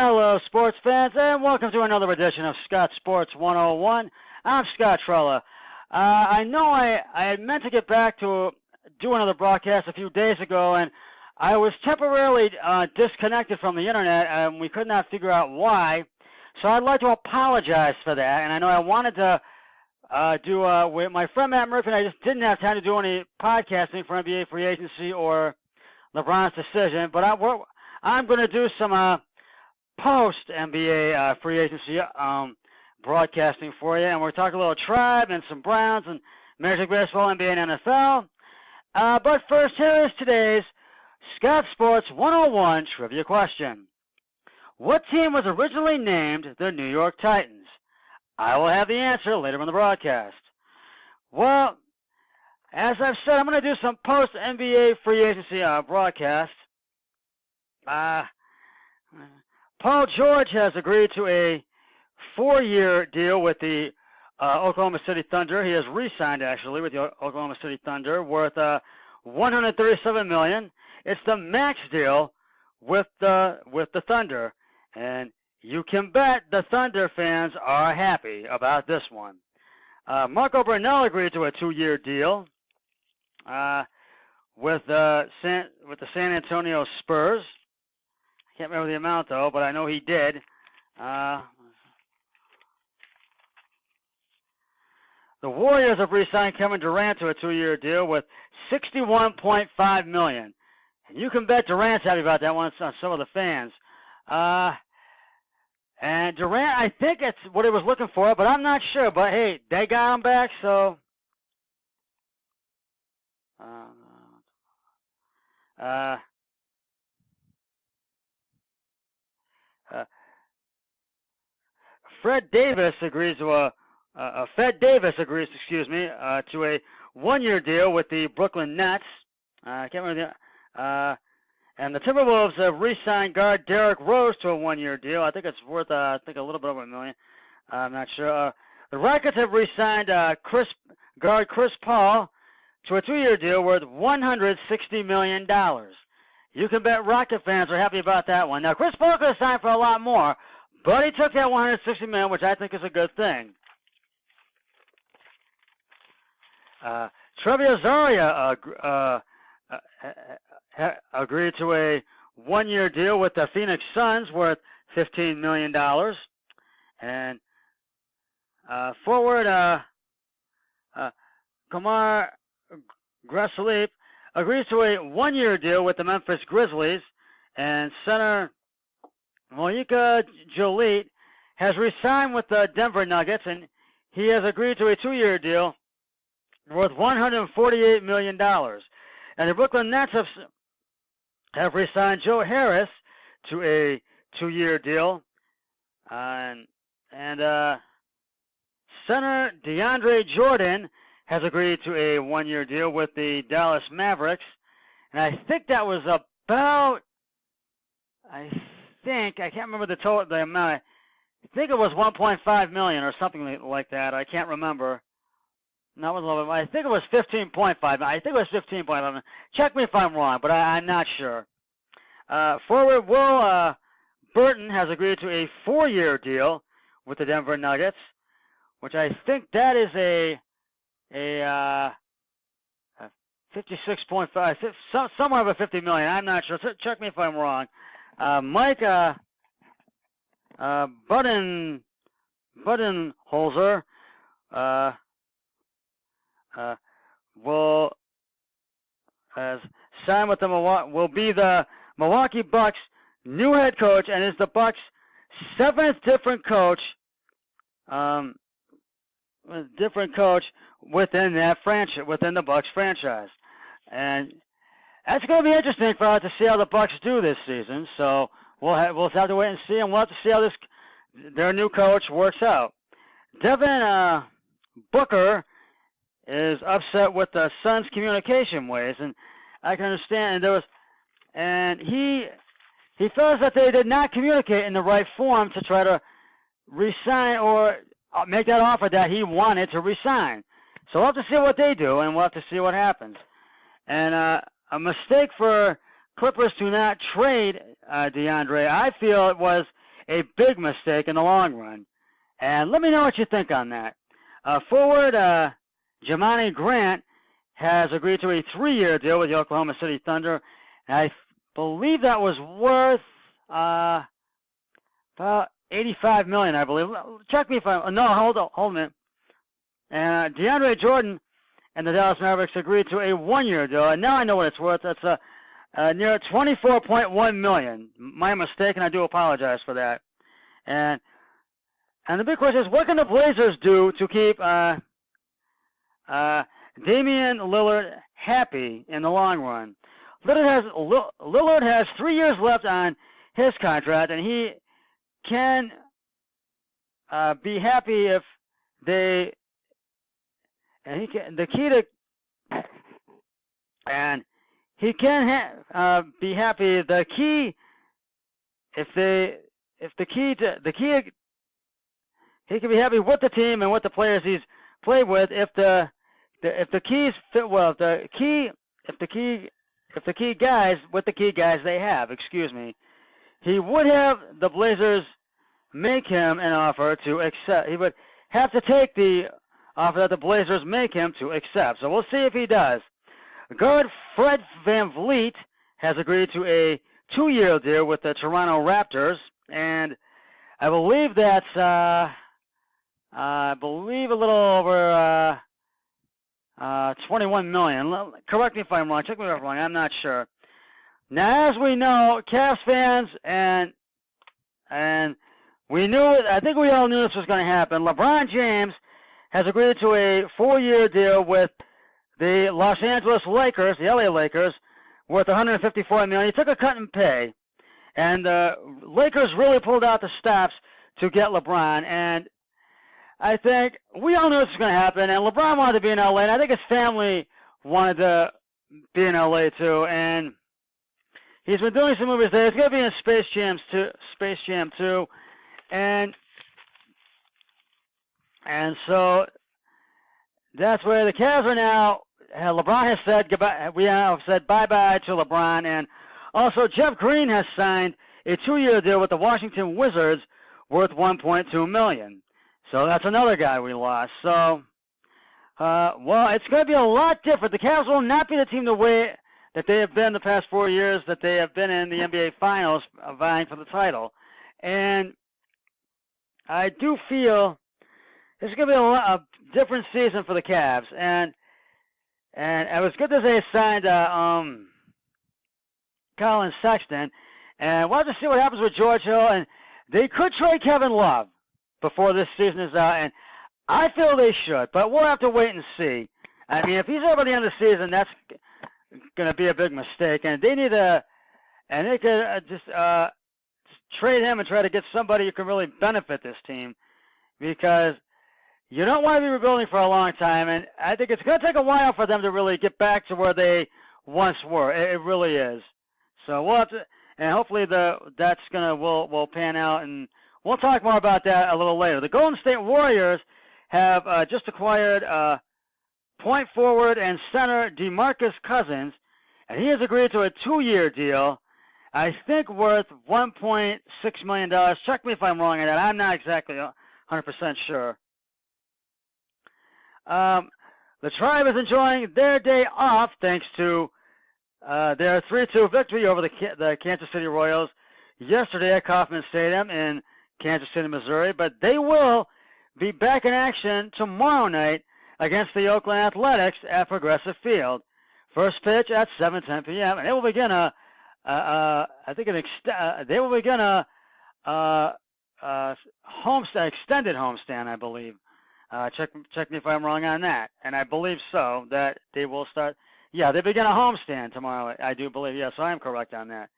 Hello, sports fans, and welcome to another edition of Scott Sports 101. I'm Scott Trella. I know I had meant to get back to do another broadcast a few days ago, and I was temporarily disconnected from the internet, and we could not figure out why. So I'd like to apologize for that, and I know I wanted to do with my friend Matt Murphy, and I just didn't have time to do any podcasting for NBA free agency or LeBron's decision, but I'm going to do some post-NBA free agency broadcasting for you, and we're talking a little Tribe and some Browns and Major League Baseball, NBA, and NFL. But first, here is today's Scott Sports 101 trivia question. What team was originally named the New York Titans? I will have the answer later in the broadcast. Well, as I've said, I'm going to do some post-NBA free agency broadcast. Paul George has agreed to a 4-year deal with the Oklahoma City Thunder. He has re-signed, actually, with the Oklahoma City Thunder, worth $137 million. It's the max deal with the Thunder, and you can bet the Thunder fans are happy about this one. Marco Burnell agreed to a 2-year deal with the San Antonio Spurs. Can't remember the amount, though, but I know he did. The Warriors have re-signed Kevin Durant to a 2-year deal with $61.5 million. And you can bet Durant's happy about that one on some of the fans. And Durant, I think it's what he was looking for, but I'm not sure. But, hey, they got him back, so... Fred Davis agrees to a 1-year deal with the Brooklyn Nets. I can't remember and the Timberwolves have re-signed guard Derrick Rose to a 1-year deal. I think it's worth a little bit over $1 million. I'm not sure. The Rockets have re-signed guard Chris Paul to a 2-year deal worth $160 million. You can bet Rocket fans are happy about that one. Now, Chris Paul could have signed for a lot more, but he took that $160 million, which I think is a good thing. Trevor Ariza agreed to a 1-year deal with the Phoenix Suns worth $15 million. And forward Kamar Grasslip agrees to a 1-year deal with the Memphis Grizzlies. And center Moika Jolie has re-signed with the Denver Nuggets, and he has agreed to a 2-year deal worth $148 million. And the Brooklyn Nets have re-signed Joe Harris to a 2-year deal. And center DeAndre Jordan has agreed to a 1-year deal with the Dallas Mavericks. And I think that was about, I can't remember the amount. I think it was $1.5 million or something like that. I can't remember. No, it was a little bit. I think it was 15.5. I think it was 15.5. Check me if I'm wrong, but I'm not sure. Forward Will Burton has agreed to a 4-year deal with the Denver Nuggets, which I think that is a 56.5, somewhere over $50 million. I'm not sure. Check me if I'm wrong. Mike Budenholzer will sign with will be the Milwaukee Bucks' new head coach, and is the Bucks' 7th different coach within that franchise, within the Bucks franchise, and that's going to be interesting for us to see how the Bucks do this season. So we'll have to wait and see, and we'll have to see how their new coach works out. Devin Booker is upset with the Suns' communication ways, and I can understand. And he feels that they did not communicate in the right form to try to resign or make that offer that he wanted to resign. So we'll have to see what they do, and we'll have to see what happens. And a mistake for Clippers to not trade DeAndre, I feel it was a big mistake in the long run. And let me know what you think on that. Forward Jamani Grant has agreed to a 3-year deal with the Oklahoma City Thunder. And I believe that was worth about $85 million, I believe. Check me if I'm... No, hold a minute. And DeAndre Jordan and the Dallas Mavericks agreed to a 1-year deal, and now I know what it's worth. That's near $24.1 million. My mistake, and I do apologize for that. And the big question is, what can the Blazers do to keep Damian Lillard happy in the long run? Lillard has 3 years left on his contract, and he can be happy if they. And he can the key to, and he can be happy. The key, he can be happy with the team and with the players he's played with. If the keys fit well, if the key guys with the key guys they have, he would have the Blazers make him an offer to accept. He would have to take the offer that the Blazers make him to accept. So we'll see if he does. Guard Fred VanVleet has agreed to a 2-year deal with the Toronto Raptors, and I believe that's a little over $21 million. Correct me if I'm wrong. Check me if I'm wrong. I'm not sure. Now, as we know, Cavs fans and we knew it. I think we all knew this was going to happen. LeBron James has agreed to a 4-year deal with the Los Angeles Lakers, the LA Lakers, worth $154 million. He took a cut in pay, and the Lakers really pulled out the stops to get LeBron. And I think we all knew this was going to happen. And LeBron wanted to be in LA, and I think his family wanted to be in LA too. And he's been doing some movies there. He's going to be in Space Jam 2, and so that's where the Cavs are now. LeBron has said goodbye. We have said bye-bye to LeBron. And also Jeff Green has signed a 2-year deal with the Washington Wizards worth $1.2 million. So that's another guy we lost. So, well, it's going to be a lot different. The Cavs will not be the team the way that they have been the past 4 years that they have been in the NBA Finals vying for the title. And I do feel it's going to be a different season for the Cavs, and it was good that they signed Colin Sexton, and we'll have to see what happens with George Hill, and they could trade Kevin Love before this season is out, and I feel they should, but we'll have to wait and see. I mean, if he's over the end of the season, that's going to be a big mistake, and they could just trade him and try to get somebody who can really benefit this team, because you don't want to be rebuilding for a long time, and I think it's going to take a while for them to really get back to where they once were. It really is. So we'll have to, and hopefully that's will pan out, and we'll talk more about that a little later. The Golden State Warriors have just acquired point forward and center DeMarcus Cousins, and he has agreed to a 2-year deal, I think worth $1.6 million. Check me if I'm wrong on that. I'm not exactly 100% sure. The Tribe is enjoying their day off thanks to their 3-2 victory over the Kansas City Royals yesterday at Kauffman Stadium in Kansas City, Missouri. But they will be back in action tomorrow night against the Oakland Athletics at Progressive Field. First pitch at 7:10 p.m. and they will begin extended homestand, I believe. Check me if I'm wrong on that. And I believe so, that they will start. Yeah, they begin a homestand tomorrow, I do believe. Yes, I am correct on that.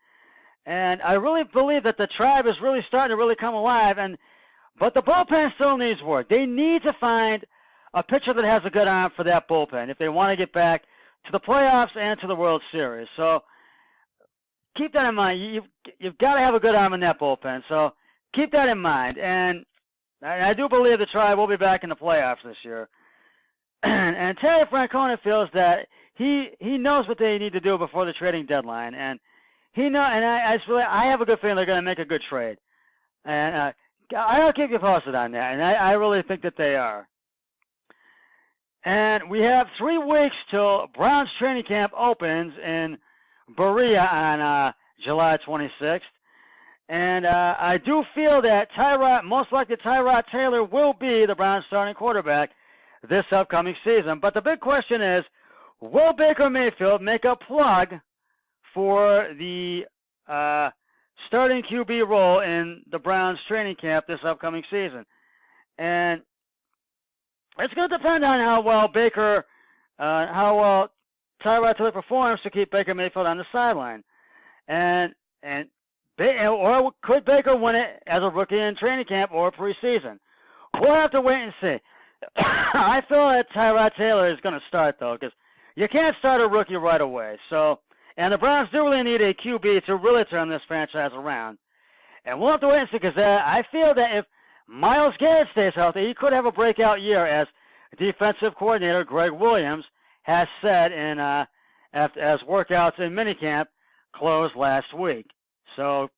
And I really believe that the Tribe is really starting to really come alive. But the bullpen still needs work. They need to find a pitcher that has a good arm for that bullpen if they want to get back to the playoffs and to the World Series. So keep that in mind. You've got to have a good arm in that bullpen. So keep that in mind. And I do believe the Tribe will be back in the playoffs this year. And Terry Francona feels that he knows what they need to do before the trading deadline, and I have a good feeling they're going to make a good trade. And I'll keep you posted on that, and I really think that they are. And we have 3 weeks till Browns training camp opens in Berea on July 26th. And I do feel that most likely Tyrod Taylor will be the Browns starting quarterback this upcoming season. But the big question is, will Baker Mayfield make a plug for the starting QB role in the Browns training camp this upcoming season? And it's going to depend on how well Tyrod Taylor performs to keep Baker Mayfield on the sideline. Or could Baker win it as a rookie in training camp or preseason? We'll have to wait and see. I feel that Tyrod Taylor is going to start, though, because you can't start a rookie right away. And the Browns do really need a QB to really turn this franchise around. And we'll have to wait and see, because I feel that if Myles Garrett stays healthy, he could have a breakout year, as defensive coordinator Greg Williams has said as workouts in minicamp closed last week. So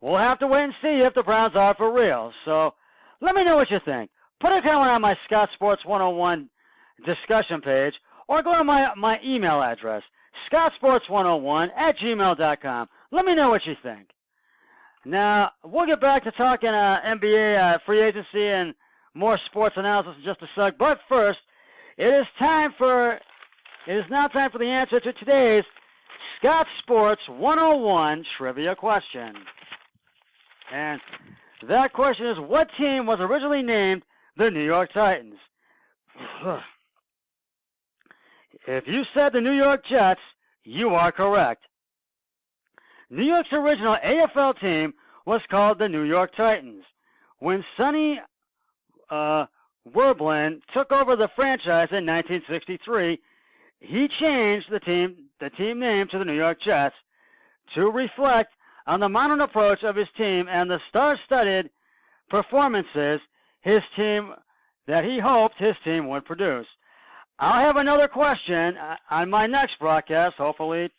we'll have to wait and see if the Browns are for real. So let me know what you think. Put a comment on my Scott Sports 101 discussion page, or go to my email address, scottsports101@gmail.com. Let me know what you think. Now, we'll get back to talking NBA free agency and more sports analysis in just a sec. But first, it is now time for the answer to today's Scott Sports 101 trivia question. And that question is, what team was originally named the New York Titans? If you said the New York Jets, you are correct. New York's original AFL team was called the New York Titans. When Sonny Werblin took over the franchise in 1963, he changed the team name to the New York Jets to reflect on the modern approach of his team and the star-studded performances that he hoped his team would produce. I'll have another question on my next broadcast, hopefully,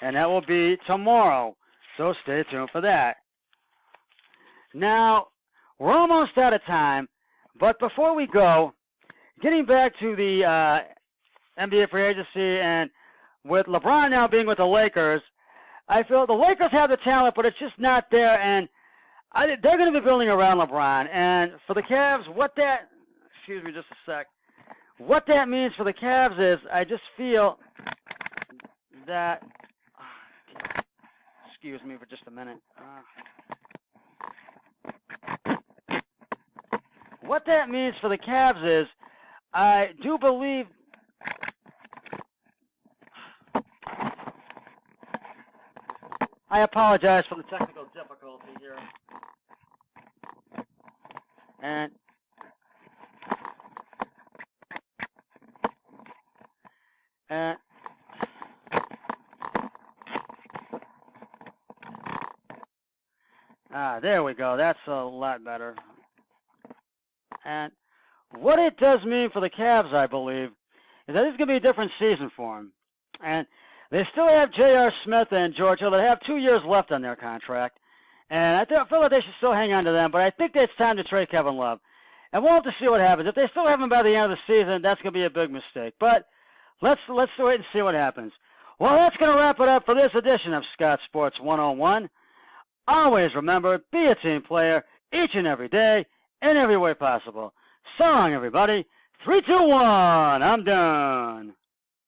and that will be tomorrow. So stay tuned for that. Now, we're almost out of time, but before we go, getting back to the NBA free agency, and with LeBron now being with the Lakers, I feel the Lakers have the talent, but it's just not there, and they're going to be building around LeBron. And for the Cavs, what that means for the Cavs is, I just feel that, excuse me for just a minute. What that means for the Cavs is, I do believe, I apologize for the technical difficulty here. And there we go. That's a lot better. And what it does mean for the Cavs, I believe, is that it's going to be a different season for them. And they still have J.R. Smith and George Hill that have 2 years left on their contract. And I feel like they should still hang on to them, but I think it's time to trade Kevin Love. And we'll have to see what happens. If they still have him by the end of the season, that's going to be a big mistake. But let's wait and see what happens. Well, that's going to wrap it up for this edition of Scott Sports 101. Always remember, be a team player each and every day, in every way possible. So long, everybody. 3, 2, 1. I'm done.